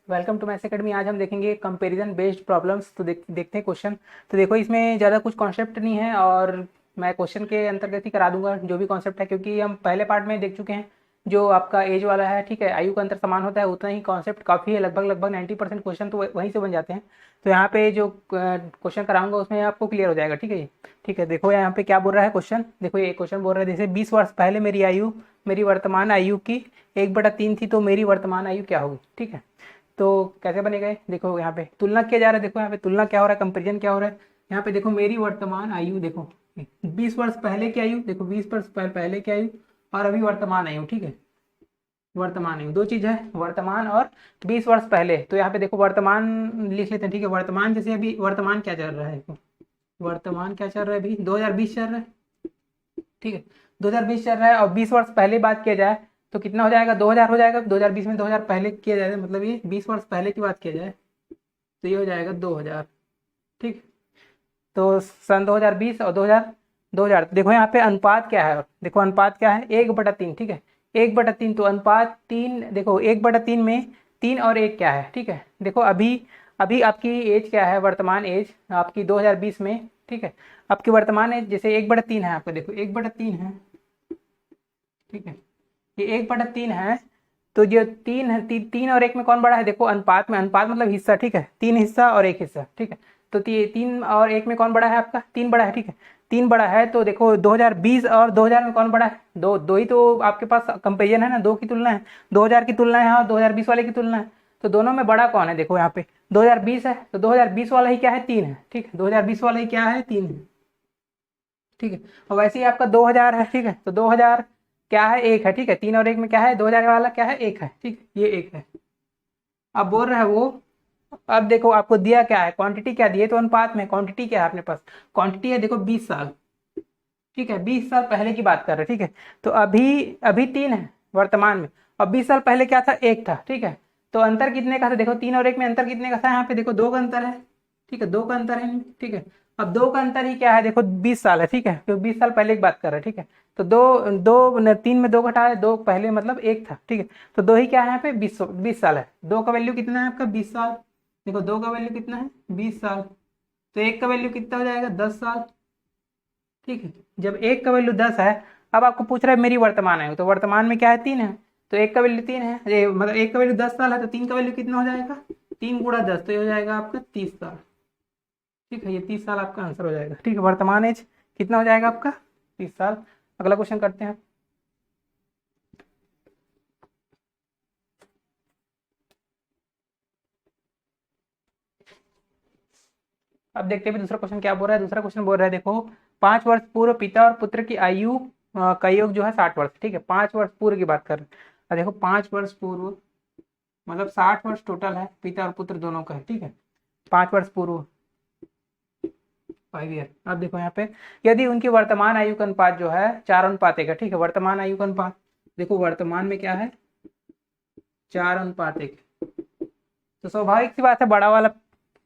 Welcome to maths academy. आज हम देखेंगे कंपैरिजन बेस्ड प्रॉब्लम्स। तो देखते हैं क्वेश्चन। तो देखो, इसमें ज़्यादा कुछ कॉन्सेप्ट नहीं है और मैं क्वेश्चन के अंतर्गत ही करा दूंगा जो भी कॉन्सेप्ट है, क्योंकि हम पहले पार्ट में देख चुके हैं जो आपका एज वाला है। ठीक है, आयु का अंतर समान होता है, उतना ही कॉन्सेप्ट काफ़ी है। लगभग 90% क्वेश्चन तो वहीं से बन जाते हैं। तो यहाँ पे जो क्वेश्चन कराऊंगा उसमें आपको क्लियर हो जाएगा। ठीक है, ठीक है। देखो यहाँ पे क्या बोल रहा है क्वेश्चन। देखो ये क्वेश्चन बोल रहा है, जैसे 20 वर्ष पहले मेरी आयु मेरी वर्तमान आयु की 1/3 थी, तो मेरी वर्तमान आयु क्या होगी। ठीक है, तो कैसे बनेगा ये? देखो यहाँ पे तुलना किया जा रहा है। देखो यहाँ पे तुलना क्या हो रहा है, कंपेरिजन क्या हो रहा है। यहाँ पे देखो मेरी वर्तमान आयु, देखो 20 वर्ष पहले की आयु, देखो 20 वर्ष पहले की आयु और अभी वर्तमान आयु। ठीक है, वर्तमान आयु दो चीज है, वर्तमान और 20 वर्ष पहले। तो यहाँ पे देखो वर्तमान लिख लेते हैं। ठीक है, वर्तमान जैसे अभी वर्तमान क्या चल रहा है, वर्तमान क्या चल रहा है, अभी 2020 चल रहा है। ठीक है, 2020 चल रहा है और 20 वर्ष पहले बात किया जाए तो कितना हो जाएगा, 2000 हो जाएगा। 2020 में 2000 पहले किया जाए, मतलब ये 20 वर्ष पहले की बात किया जाए तो ये हो जाएगा 2000। ठीक, तो सन 2020 और 2000 देखो यहाँ पे अनुपात क्या है, देखो अनुपात क्या है, 1/3। ठीक है, 1/3, तो अनुपात 3। देखो 1/3 में 3 और 1 क्या है। ठीक है, देखो अभी अभी आपकी एज क्या है, वर्तमान एज आपकी 2020 में। ठीक है, आपकी वर्तमान एज जैसे 1/3 है आपका, देखो 1/3 है। ठीक है, ये 1/3 है। तो जो 3 है, 3 और 1 में कौन बड़ा है, देखो अनुपात में, अनुपात मतलब हिस्सा। ठीक है, 3 हिस्सा और 1 हिस्सा। ठीक है, तो 3 और 1 में कौन बड़ा है, आपका 3 बड़ा है। ठीक है, 3 बड़ा है। तो देखो 2020 और 2000 में कौन बड़ा है, दो दो ही तो आपके पास कंपेरिजन है ना, दो की तुलना है, 2000 की तुलना है और 2020 वाले की तुलना है। तो दोनों में बड़ा कौन है, देखो यहाँ पे 2020 है, तो 2020 वाला ही क्या है, 3 है। ठीक है, 2020 वाला ही क्या है, 3 है। ठीक है, और वैसे ही आपका 2000 है। ठीक है, तो 2000 क्या है, 1 है। ठीक है, 3 और 1 में क्या है, 2000 वाला क्या है, 1 है। ठीक है, ये 1 है। अब बोल रहा है वो, अब देखो आपको दिया क्या है, क्वांटिटी क्या दी है, तो अनुपात में क्वांटिटी क्या है अपने पास, क्वांटिटी है देखो 20 साल। ठीक है, 20 साल पहले की बात कर रहे हैं। ठीक है, तो अभी अभी 3 है वर्तमान में, और 20 साल पहले क्या था, 1 था। ठीक है, तो अंतर कितने का था, देखो 3 और 1 में अंतर कितने का था, यहाँ पे देखो 2 का अंतर है। ठीक है, 2 का अंतर है। ठीक है, अब 2 का अंतर ही क्या है, देखो 20 साल है। ठीक है, तो 20 साल पहले की बात कर रहे हैं। ठीक है, तो दो दो 3 में 2 घटा है, 2 पहले मतलब 1 था। ठीक है, तो 2 ही क्या है यहाँ पे, 20 साल है। 2 का वैल्यू कितना है आपका, 20 साल। देखो 2 का वैल्यू कितना है, 20 साल। तो 1 का वैल्यू कितना हो जाएगा, 10 साल। ठीक है, जब 1 का वैल्यू 10 है, अब आपको पूछ रहा है मेरी वर्तमान आयु, तो वर्तमान में क्या है, 3 है। तो 1 का वैल्यू 3 है, ये मतलब 1 का वैल्यू 10 साल है, तो 3 का वैल्यू कितना हो जाएगा, 3 × 10, तो ये हो जाएगा आपका 30 साल। ठीक है, ये 30 साल आपका आंसर हो जाएगा। ठीक है, वर्तमान एज कितना हो जाएगा आपका, 30 साल। अगला क्वेश्चन करते हैं। अब देखते हैं दूसरा क्वेश्चन क्या बोल रहा है। दूसरा क्वेश्चन बोल रहा है, देखो 5 वर्ष पूर्व पिता और पुत्र की आयु का योग जो है 60 वर्ष। ठीक है, 5 वर्ष पूर्व की बात कर रहे हैं। और देखो 5 वर्ष पूर्व मतलब 60 वर्ष टोटल है, पिता और पुत्र दोनों का है। ठीक है, 5 वर्ष पूर्व, 5 ईयर। अब देखो यहाँ पे, यदि उनकी वर्तमान आयु का अनुपात जो है 4:1 है। ठीक है, वर्तमान आयु का अनुपात, देखो वर्तमान में क्या है, 4:1। तो स्वाभाविक सी बात है, बड़ा वाला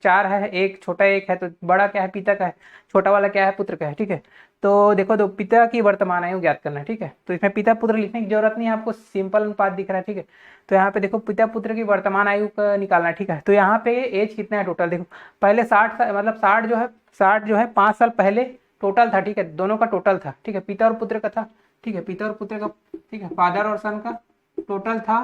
4 है, एक छोटा 1 है, तो बड़ा क्या है, पिता का है, छोटा वाला क्या है, पुत्र का है। ठीक है, तो देखो दो पिता की वर्तमान आयु ज्ञात करना है। ठीक है, तो इसमें पिता पुत्र लिखने की जरूरत नहीं है, आपको सिंपल अनुपात दिख रहा है। ठीक है, तो यहाँ पे देखो पिता पुत्र की वर्तमान आयु का निकालना है। ठीक है, तो यहाँ पे एज कितना है टोटल, देखो पहले 60 मतलब 60 जो है 5 साल पहले टोटल था। ठीक है, दोनों का टोटल था। ठीक है, पिता और पुत्र का था। ठीक है, पिता और पुत्र का, ठीक है, फादर और सन का टोटल था।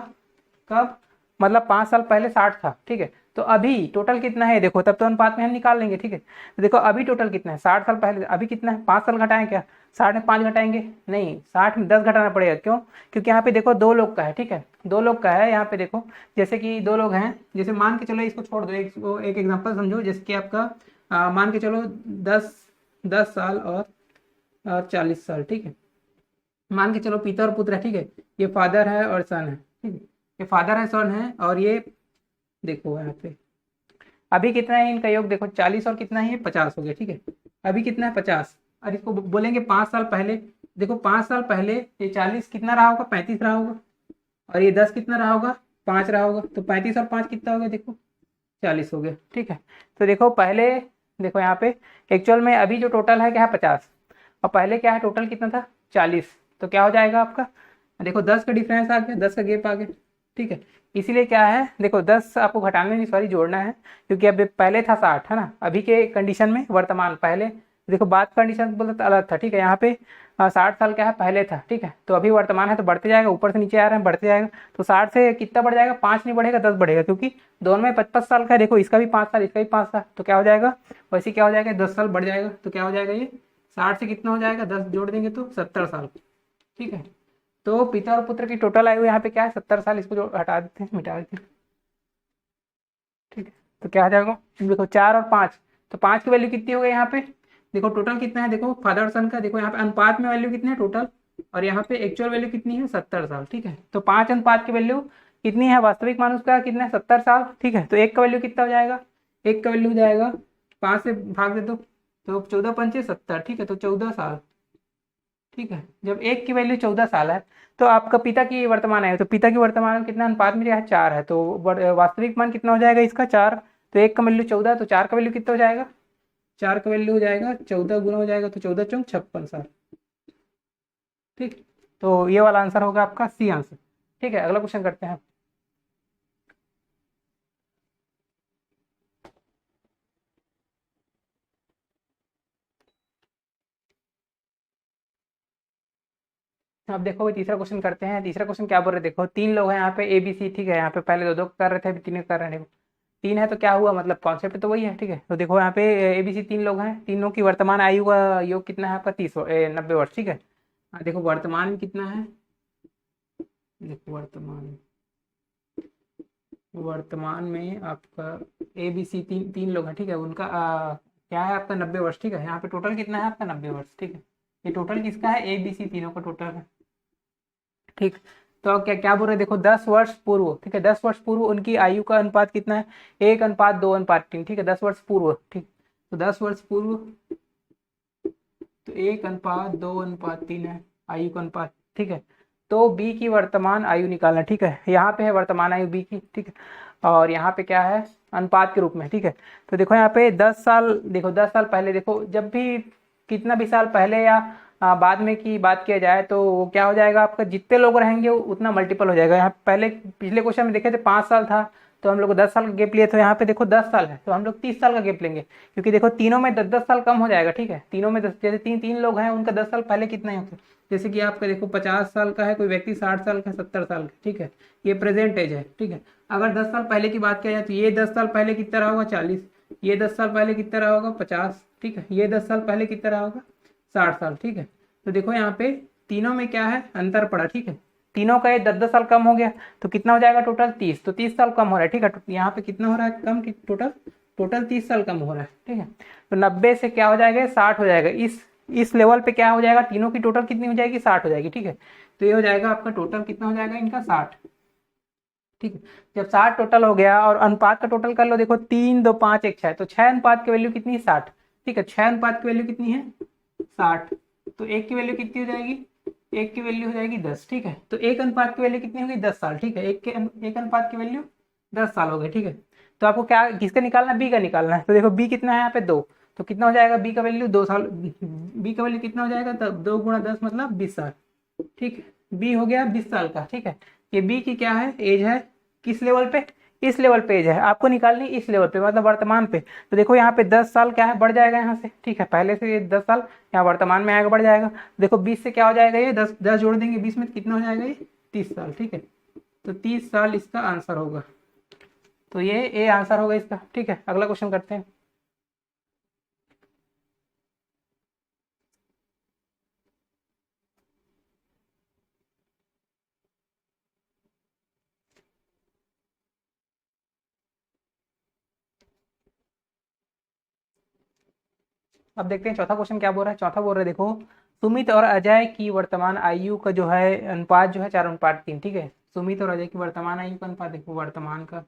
कब, मतलब 5 साल पहले 60 था। ठीक है, तो अभी टोटल कितना है, देखो तब तो अनुपात में हम निकाल लेंगे। ठीक है, तो देखो अभी टोटल कितना है, 60 साल पहले अभी कितना है, 5 साल घटाएं क्या, 60 में 5 घटाएंगे, नहीं 60 में 10 घटाना पड़ेगा। क्यों, क्योंकि यहाँ पे देखो 2 लोग का है। ठीक है, 2 लोग का है। यहाँ पे देखो जैसे कि 2 लोग हैं, जैसे मान के चलो, इसको छोड़ दो, एक एग्जाम्पल समझो, जैसे कि आपका मान के चलो 10 साल और 40 साल। ठीक है, मान के चलो पिता और पुत्र है। ठीक है, ये फादर है और सन है। ठीक है, ये फादर है, सन है, और ये देखो यहाँ पे अभी कितना है इनका योग, देखो 40 और कितना है ये 50 हो गया। ठीक है, अभी कितना है 50, और इसको बोलेंगे 5 साल पहले। देखो 5 साल पहले ये 40 कितना रहा होगा, 35 रहा होगा, और ये 10 कितना रहा होगा, 5 रहा होगा, तो 35 और 5 कितना हो गया, देखो 40 हो गया। ठीक है, तो देखो पहले, देखो यहाँ पे एक्चुअल में अभी जो टोटल है क्या है, 50, और पहले क्या है टोटल कितना था, 40। तो क्या हो जाएगा आपका, देखो 10 का डिफरेंस आ गया, 10 का गैप आ गया। ठीक है। इसीलिए क्या है, देखो 10 आपको घटाना नहीं, सॉरी जोड़ना है, क्योंकि अब पहले था 60 है ना, अभी के कंडीशन में वर्तमान, पहले देखो बात कंडीशन बोलते तो अलग था, ठीक है। यहाँ पे 60 साल क्या है, पहले था, ठीक है। तो अभी वर्तमान है तो बढ़ते जाएगा, ऊपर से नीचे आ रहे हैं, बढ़ते जाएगा। तो 60 से कितना बढ़ जाएगा, 5 नहीं बढ़ेगा, 10 बढ़ेगा, क्योंकि दोनों में 55 साल का है। देखो इसका भी 5 साल, इसका भी 5 साल, तो क्या हो जाएगा, वैसे क्या हो जाएगा, 10 साल बढ़ जाएगा। तो क्या हो जाएगा, ये 60 से कितना हो जाएगा, 10 जोड़ देंगे तो 70 साल, ठीक है। तो पिता और पुत्र की टोटल आयु यहाँ पे क्या है, 70 साल। इसको जो हटा देते हैं, मिटा देते हैं, ठीक है। तो क्या आ जाएगा, देखो 4 और 5, तो 5 की वैल्यू कितनी हो गई यहाँ पे, देखो टोटल कितना है, देखो फादर सन का, देखो यहाँ पे अनुपात में वैल्यू कितनी है टोटल, और यहाँ पे एक्चुअल वैल्यू कितनी है, 70 साल, ठीक है। तो 5 अनुपात की वैल्यू कितनी है, वास्तविक मान उसका कितना है, 70 साल, ठीक है। तो एक का वैल्यू कितना हो जाएगा, एक का वैल्यू हो जाएगा 5 से भाग दे दो, तो 14×5 = 70, ठीक है। तो 14 साल, ठीक है। जब एक की वैल्यू 14 साल है, तो आपका पिता की वर्तमान आयु, तो पिता की वर्तमान में कितना अनुपात में है, 4 है, तो वास्तविक मान कितना हो जाएगा इसका, 4। तो एक का वैल्यू 14, तो 4 का वैल्यू कितना हो जाएगा, 4 का वैल्यू हो जाएगा 14 गुना हो जाएगा, तो 14×4 = 56 साल, ठीक। तो ये वाला आंसर होगा आपका सी आंसर, ठीक है। अगला क्वेश्चन करते हैं। अब देखो भाई तीसरा क्वेश्चन करते हैं। तीसरा क्वेश्चन क्या बोल रहे हैं, देखो 3 लोग हैं यहाँ पे, ए बी सी, ठीक है। यहाँ पे पहले दो दो कर रहे थे, अभी 3 कर रहे हैं। देखो 3 है तो क्या हुआ, मतलब कॉन्सेप्ट तो वही है, ठीक है। तो देखो यहाँ पे ए बी सी 3 लोग हैं, तीनों की वर्तमान आयु का योग कितना है आपका, 90 वर्ष, ठीक है। देखो वर्तमान में कितना है, देखो वर्तमान में आपका ए बी सी तीन तीन लोग हैं, ठीक है। उनका क्या है आपका, 90 वर्ष, ठीक है। यहाँ पे टोटल कितना है आपका, 90 वर्ष, ठीक है। ये टोटल किसका है, ए बी सी तीनों का टोटल है, ठीक। तो अब क्या क्या बोल रहे हैं, देखो 10 वर्ष पूर्व, ठीक है। 10 वर्ष पूर्व उनकी आयु का अनुपात कितना है, 1:2:3, ठीक है। 10 वर्ष पूर्व, ठीक। तो 10 वर्ष पूर्व, तो 1:2:3 है आयु का अनुपात, ठीक है। तो बी की वर्तमान आयु निकालना, ठीक है। यहाँ पे है वर्तमान आयु बी की, ठीक है। और यहाँ पे क्या है, अनुपात के रूप में, ठीक है। तो देखो यहाँ पे 10 साल, देखो 10 साल पहले, देखो जब भी कितना भी साल पहले या बाद में की बात किया जाए, तो वो क्या हो जाएगा आपका, जितने लोग रहेंगे उतना मल्टीपल हो जाएगा। यहाँ पहले पिछले क्वेश्चन में देखे थे 5 साल था, तो हम लोग 10 साल का गैप लिए, तो यहाँ पे देखो 10 साल है, तो हम लोग 30 साल का गैप लेंगे, क्योंकि देखो तीनों में 10-10 साल कम हो जाएगा, ठीक है। तीनों में 10, जैसे तीन लोग हैं, उनका 10 साल पहले कितना ही होता है, जैसे कि आपका देखो 50 साल का है कोई व्यक्ति, 60 साल का, 70 साल का, ठीक है। ये प्रेजेंट एज है, ठीक है। अगर 10 साल पहले की बात किया जाए, तो ये 10 साल पहले कितना रहा होगा, 40। ये 10 साल पहले कितना रहा होगा, 50, ठीक है। ये 10 साल पहले कितना रहा होगा, 60 साल, ठीक है। तो देखो यहाँ पे तीनों में क्या है, अंतर पड़ा, ठीक है। तीनों का ये 10-10 साल कम हो गया, तो कितना हो जाएगा टोटल, 30। तो 30 साल कम हो रहा है, ठीक है। यहाँ पे कितना हो रहा है कम, टोटल टोटल 30 साल कम हो रहा है, ठीक है। तो 90 से क्या हो जाएगा, 60 हो जाएगा। इस लेवल पे क्या हो जाएगा, तीनों की टोटल कितनी हो जाएगी, 60 हो जाएगी, ठीक है। तो ये हो जाएगा आपका टोटल कितना हो जाएगा इनका, 60, ठीक है। जब 60 टोटल हो गया, और अनुपात का टोटल कर लो, देखो 3, 2, 5, 1, 6, तो 6 अनुपात की वैल्यू कितनी है, 60, ठीक है। 6 अनुपात की वैल्यू कितनी है, 60। तो एक की वैल्यू कितनी हो जाएगी, एक की वैल्यू हो जाएगी 10, ठीक है। तो एक अनुपात की वैल्यू कितनी होगी, 10 साल, ठीक है। एक अनुपात की वैल्यू 10 साल हो गई, ठीक है। तो आपको क्या किसका निकालना है, बी का निकालना है। तो देखो बी कितना है यहाँ पे, 2, तो कितना हो जाएगा बी का वैल्यू, 2 साल। बी का वैल्यू कितना हो जाएगा, तब 2 × 10 मतलब 20 साल, ठीक है। बी हो गया 20 साल का, ठीक है। ये बी की क्या है, एज है, किस लेवल पे, इस लेवल पे एज है आपको निकालनी, इस लेवल पे मतलब वर्तमान पे। तो देखो यहाँ पे 10 साल क्या है, बढ़ जाएगा यहाँ से, ठीक है। पहले से ये 10 साल यहाँ वर्तमान में आएगा, बढ़ जाएगा। देखो 20 से क्या हो जाएगा, ये 10 जोड़ देंगे 20 में, तो कितना हो जाएगा ये, 30 साल, ठीक है। तो 30 साल इसका आंसर होगा। तो ये ए आंसर होगा इसका, ठीक है। अगला क्वेश्चन करते हैं। अब देखते हैं चौथा क्वेश्चन क्या बोल रहा है। चौथा बोल रहा है, देखो सुमित और अजय की वर्तमान आयु का जो है अनुपात जो है 4:3, ठीक है। सुमित और अजय की वर्तमान आयु का अनुपात, देखो वर्तमान का,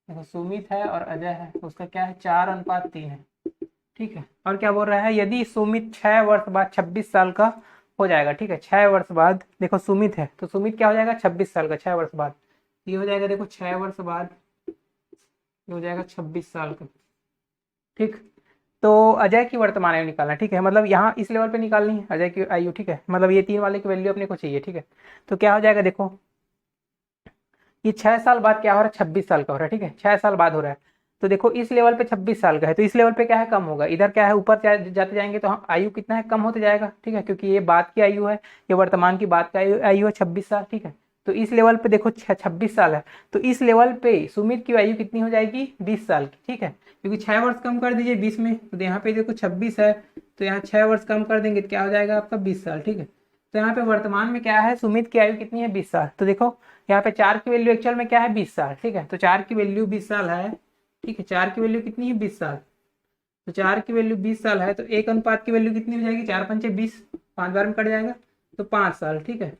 देखो सुमित है और अजय है, तो उसका क्या है, 4:3 है, ठीक है। और क्या बोल रहा है, यदि सुमित 6 वर्ष बाद 26 साल का हो जाएगा, ठीक है। 6 वर्ष बाद, देखो सुमित है, तो सुमित क्या हो जाएगा, 26 साल का, 6 वर्ष बाद। ये हो जाएगा, देखो 6 वर्ष बाद ये हो जाएगा 26 साल का, ठीक। तो अजय की वर्तमान आयु निकालना, ठीक है। मतलब यहाँ इस लेवल पे निकालनी है अजय की आयु, ठीक है। मतलब ये 3 वाले की वैल्यू अपने को चाहिए, ठीक है। तो क्या हो जाएगा, देखो ये 6 साल बाद क्या हो रहा है, 26 साल का हो रहा है, ठीक है, 6 साल बाद हो रहा है। तो देखो इस लेवल पे 26 साल का है, तो इस लेवल पे क्या है, कम होगा। इधर क्या है, ऊपर जाते जाएंगे तो हम आयु कितना है, कम होते जाएगा, ठीक है, क्योंकि ये बाद की आयु है, ये वर्तमान की बाद की आयु है 26 साल, ठीक है। तो इस लेवल पे देखो 26 साल है, तो इस लेवल पे सुमित की आयु कितनी हो जाएगी, 20 साल की, ठीक है, क्योंकि 6 वर्ष कम कर दीजिए 20 में, तो यहाँ पे देखो 26 है, तो यहाँ 6 वर्ष कम कर देंगे तो क्या हो जाएगा आपका 20 साल, ठीक है। तो यहाँ पे वर्तमान में क्या है, सुमित की आयु कितनी है, 20 साल। तो देखो यहाँ पे 4 की वैल्यू एक्चुअल में क्या है, 20 साल, ठीक है, तो 4 की वैल्यू 20 साल है, ठीक है, 4 की वैल्यू कितनी है, 20 साल। तो 4 की वैल्यू 20 साल है, तो एक अनुपात की वैल्यू कितनी हो जाएगी, 4 पंचे 20, 5 बार में कट जाएगा, तो 5 साल, ठीक है।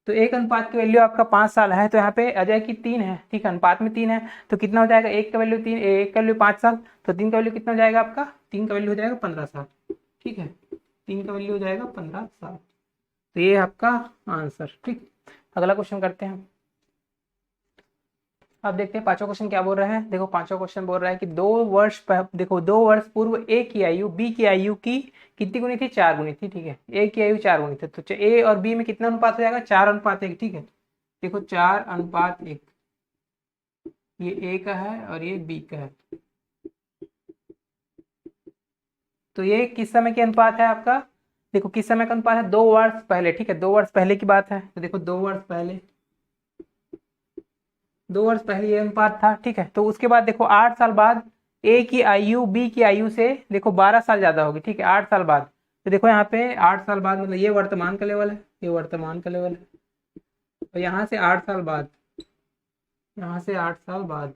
तो एक अनुपात की वैल्यू आपका 5 साल है, तो यहाँ पे अजय की 3 है, ठीक है, अनुपात में 3 है, तो कितना हो जाएगा, एक का वैल्यू 3, एक का वैल्यू 5 साल, तो 3 का वैल्यू कितना हो जाएगा आपका, 3 का वैल्यू हो जाएगा 15 साल, ठीक है, 3 का वैल्यू हो जाएगा 15 साल। तो ये आपका आंसर, ठीक। अगला क्वेश्चन करते हैं। अब देखते हैं पांचवा क्वेश्चन क्या बोल रहा है। देखो पांचवा क्वेश्चन बोल रहा है कि 2 वर्ष पूर्व ए की आयु बी की आयु की कितनी गुनी थी, 4 गुनी थी, ठीक है, ए की आयु 4 गुनी थी, तो ए और बी में कितना अनुपात हो जाएगा, 4:1, ठीक है। देखो 4:1, ये ए का है और ये बी का है, तो ये किस समय के अनुपात है आपका, देखो किस समय का अनुपात है, 2 वर्ष पहले, ठीक है, 2 वर्ष पहले की बात है, तो देखो 2 वर्ष पहले, 2 वर्ष पहले ये अनुपात था, ठीक है। तो उसके बाद देखो 8 साल बाद ए की आयु बी की आयु से देखो 12 साल ज्यादा होगी, ठीक है, 8 साल बाद। तो देखो यहाँ पे 8 साल बाद मतलब ये वर्तमान का लेवल है, ये वर्तमान का लेवल है, तो यहाँ से 8 साल बाद, यहाँ से 8 साल बाद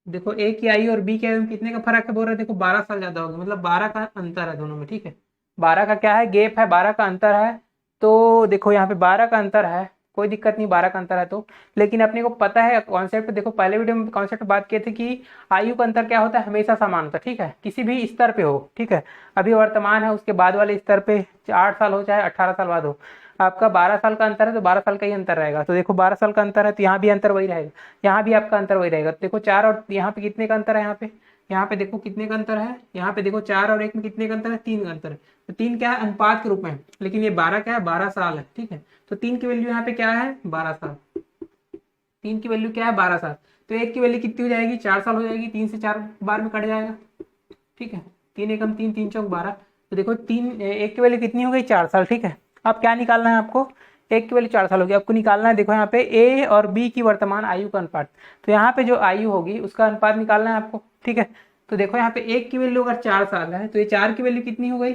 देखो ए की आयु और बी की आयु में कितने का फर्क है बोल रहे हैं, देखो 12 साल ज्यादा होगा, मतलब 12 का अंतर है दोनों में, ठीक है, 12 का क्या है, गैप है, 12 का अंतर है। तो देखो यहाँ पे 12 का अंतर है, कोई दिक्कत नहीं, 12 का अंतर है तो, लेकिन अपने को पता है कॉन्सेप्ट, देखो पहले वीडियो में कॉन्सेप्ट बात किए थे कि आयु का अंतर क्या होता है, हमेशा समान होता है, ठीक है, किसी भी स्तर पे हो, ठीक है। अभी वर्तमान है, उसके बाद वाले स्तर पे 8 साल हो चाहे 18 साल बाद हो, आपका 12 साल का अंतर है तो 12 साल का ही अंतर रहेगा। तो देखो 12 साल का अंतर है तो यहाँ भी अंतर वही रहेगा, यहाँ भी आपका अंतर वही रहेगा। तो देखो 4 और यहाँ पे कितने का अंतर है, यहाँ पे देखो कितने का अंतर है, यहाँ पे देखो 4 और 1 में कितने का अंतर है, 3 का अंतर है। तो 3 क्या है, अनुपात के रूप में, लेकिन ये 12 क्या है, 12 साल है, ठीक है। तो 3 की वैल्यू यहाँ पे क्या है, 12 साल, 3 की वैल्यू क्या है, 12 साल। तो 1 की वैल्यू कितनी हो जाएगी, 4 साल हो जाएगी, 3 से 4 बार में कट जाएगा, ठीक है, 3 एकम 3, 3 चौक 12। तो देखो 1 की वैल्यू कितनी हो गई, 4 साल, ठीक है। अब क्या निकालना है आपको, 1 की वैल्यू 4 साल होगी, आपको निकालना है, देखो यहाँ पे ए और बी की वर्तमान आयु का अनुपात, तो यहाँ पे जो आयु होगी उसका अनुपात निकालना है आपको, ठीक है। तो देखो यहाँ पे 1 की वैल्यू अगर 4 साल है, तो ये 4 की वैल्यू कितनी हो गई,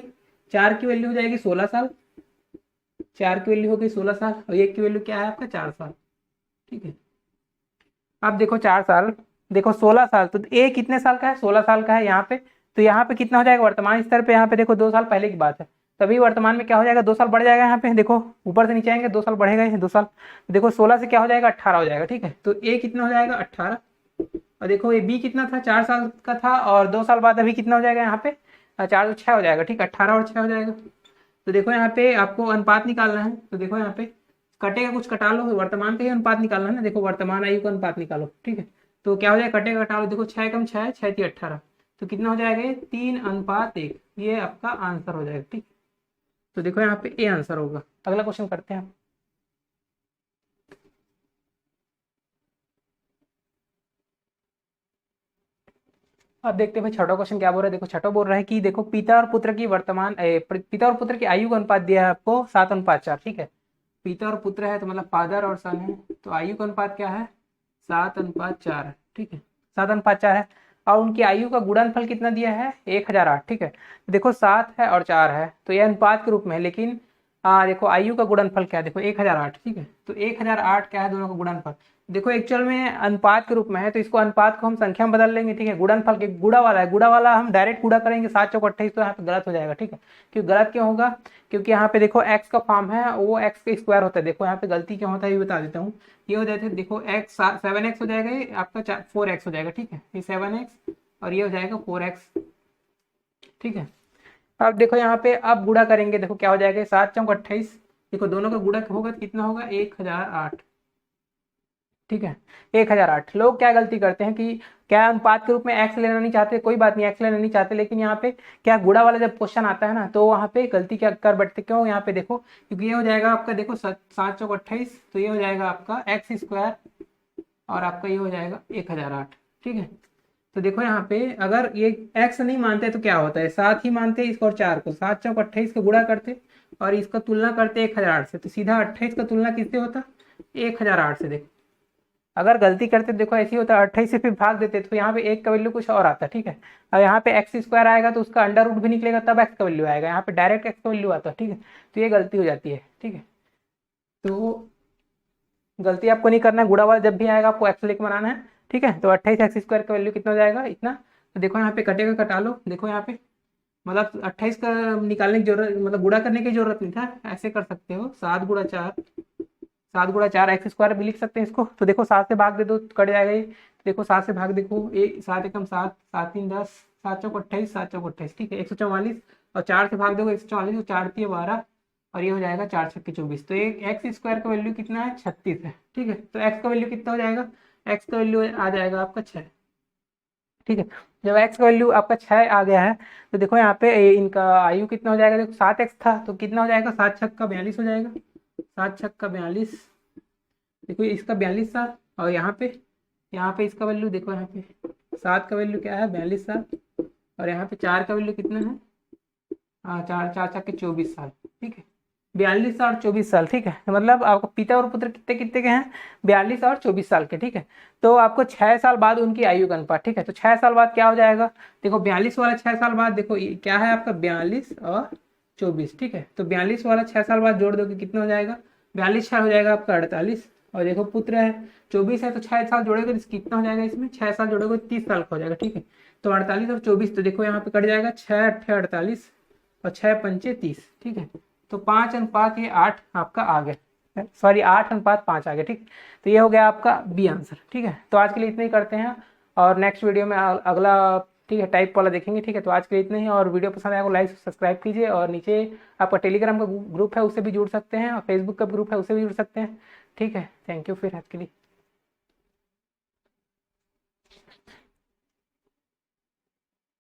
4 की वैल्यू हो जाएगी 16 साल, 4 की वैल्यू हो गई 16 साल, और 1 की वैल्यू क्या है आपका 4 साल, ठीक है। अब देखो 4 साल, देखो 16 साल, तो ए कितने साल का है, 16 साल का है यहाँ पे, तो यहाँ पे कितना हो जाएगा वर्तमान स्तर पे, यहाँ पे देखो 2 साल पहले की बात है, तभी वर्तमान में क्या हो जाएगा, 2 साल बढ़ जाएगा, यहाँ पे देखो ऊपर से नीचे आएंगे 2 साल बढ़ेगा, 2 साल, देखो 16 से क्या हो जाएगा, 18 हो जाएगा, ठीक है। तो ए कितना हो जाएगा 18, और देखो ये बी कितना था, 4 साल का था, और 2 साल बाद अभी कितना हो जाएगा यहाँ पे, 4 और 6 हो जाएगा, ठीक है, 18 और 6 हो जाएगा। तो देखो यहाँ पे आपको अनुपात निकालना है, तो देखो यहाँ पे कटेगा कुछ कटा लो, वर्तमान का ही अनुपात निकालना है ना, देखो वर्तमान आयु का अनुपात निकालो, ठीक है। तो क्या हो जाएगा, कटेगा कटा लो, देखो 6 कम 6, 6 थी 18, तो कितना हो जाएगा ये 3:1, ये आपका आंसर हो जाएगा, ठीक। तो देखो यहाँ पे ए आंसर होगा। अगला क्वेश्चन करते हैं। अब देखते हैं भाई छठा क्वेश्चन क्या बोल रहा है। देखो छठा बोल रहा है कि देखो पिता और पुत्र की पिता और पुत्र की आयु का अनुपात दिया है आपको 7:4, ठीक है। पिता और पुत्र है तो मतलब फादर और सन है, तो आयु का अनुपात क्या है, 7:4 है, ठीक है, 7:4 है। और उनकी आयु का गुणनफल कितना दिया है, 1008, ठीक है। देखो 7 है और 4 है, तो यह अनुपात के रूप में है, लेकिन देखो आयु का गुणनफल क्या है, देखो 1008, ठीक है। तो 1008 क्या है दोनों का गुणनफल, देखो एक्चुअल में अनुपात के रूप में है, तो इसको अनुपात को हम संख्या में बदल लेंगे, ठीक है। गुणनफल के गुड़ा वाला है, गुड़ा वाला हम डायरेक्ट गुड़ा करेंगे, 7 चौक 28, तो यहाँ पे गलत हो जाएगा, ठीक है। क्यों गलत क्यों होगा, क्योंकि यहाँ पे देखो x का फॉर्म है वो x का स्क्वायर होता है। देखो यहाँ पे गलती क्यों होता है ये बता देता हूँ। ये हो जाता है देखो x 7x हो जाएगा, ये आपका 4x हो जाएगा, ठीक है, ये 7x और ये हो जाएगा 4x, ठीक है। अब देखो यहाँ पे अब गुणा करेंगे, देखो क्या हो जाएगा, 7 चौक 28, देखो दोनों का गुणा होगा तो कितना होगा, 1008, ठीक है, 1008। लोग क्या गलती करते हैं कि क्या अनुपात के रूप में एक्स लेना नहीं चाहते, कोई बात नहीं एक्स लेना नहीं चाहते, लेकिन यहाँ पे क्या गुणा वाला जब क्वेश्चन आता है ना, तो वहाँ पे गलती क्या कर बैठते, क्यों यहाँ पे देखो, क्योंकि ये हो जाएगा आपका देखो 7 चौक 28, तो ये हो जाएगा आपका x² और आपका ये हो जाएगा 1008। ठीक है, तो देखो यहाँ पे अगर ये x नहीं मानते तो क्या होता है, 7 ही मानते इसको और 4 को, 7 चौक 28 को गुणा करते और इसका तुलना करते 1008 से, तो सीधा 28 का तुलना किससे होता, 1008 से। देखो अगर गलती करते देखो ऐसे ही होता, 28 से फिर भाग देते तो यहाँ पे एक का वैल्यू कुछ और आता। ठीक है, और यहाँ पे एक्स स्क्वायर आएगा तो उसका अंडर रूट भी निकलेगा तब एक्स का वैल्यू आएगा, यहाँ पे डायरेक्ट एक्स का वैल्यू आता। ठीक है, तो ये गलती हो जाती है। ठीक है, तो गलती आपको नहीं करना है, गुणा वाला जब भी आएगा आपको एक्स लेके बनाना है। ठीक है, तो 28 एक्स स्क्वायर का वैल्यू कितना हो जाएगा, इतना। तो देखो यहाँ पे कटेगा, कटा लो। देखो यहाँ पे मतलब 28 का निकालने की जरूरत, मतलब गुणा करने की जरूरत नहीं था, ऐसे कर सकते हो 7 गुणा 4 एक्स स्क्वायर भी लिख सकते हैं इसको। तो देखो 7 से भाग दे दो तो कट जाएगा ये। देखो 7 से भाग, देखो 7 एकम 7, 7 3 10, 7 चौक 28, 7 चौक 28। ठीक है, 144, और 4 से भाग दोगे 144, और 4 3 12, और ये हो जाएगा 4 छक्के 24। तो एक एक्स स्क्वायर का वैल्यू कितना है, 36 है। ठीक है, तो एक्स का वैल्यू कितना हो जाएगा, एक्स का वैल्यू आ जाएगा आपका 6। ठीक है, जब एक्स का वैल्यू आपका 6 आ गया है तो देखो यहाँ पे इनका आयु कितना हो जाएगा, देखो 7x था तो कितना हो जाएगा, 7 छक्का 42 हो जाएगा, 7 छक्का 42। देखो इसका 42 साल, और यहाँ पे इसका वैल्यू देखो, यहाँ पे 7 का वैल्यू क्या है, 42 साल, और यहाँ पे 4 का वैल्यू कितना है, हाँ 4 4 छक्के 24 साल। ठीक है, 42 और 24 साल। ठीक है, तो मतलब आपको पिता और पुत्र कितने कितने के हैं, 42 और 24 साल के। ठीक है, तो आपको 6 साल बाद उनकी आयु का अनुपात। ठीक है, तो 6 साल बाद क्या हो जाएगा, देखो 42 वाला 6 साल बाद, देखो ये क्या है आपका 42 और 24। ठीक है, तो 42 वाला 6 साल बाद जोड़ दोगे कितना हो जाएगा, 42 6 हो जाएगा आपका 48। और देखो पुत्र है 24 है, तो 6 साल जोड़ेगा तो कितना हो जाएगा, इसमें 6 साल जोड़ोगे 30 साल का हो जाएगा। ठीक है, तो 48 और 24, तो देखो यहाँ पे कट जाएगा 6 8 48 और 6 पंचे 30। ठीक है, तो 5 अनुपात ये 8 आपका आ गया, सॉरी 8 अनुपात 5 आ गया। ठीक, तो ये हो गया आपका बी आंसर। ठीक है, तो आज के लिए इतना ही करते हैं, और नेक्स्ट वीडियो में अगला ठीक है टाइप वाला देखेंगे। ठीक है, तो आज के लिए इतना ही, और वीडियो पसंद आया तो लाइक सब्सक्राइब कीजिए, और नीचे आपका टेलीग्राम का ग्रुप है उससे भी जुड़ सकते हैं, और फेसबुक का ग्रुप है उससे भी जुड़ सकते हैं। ठीक है, थैंक यू फिर आज के लिए।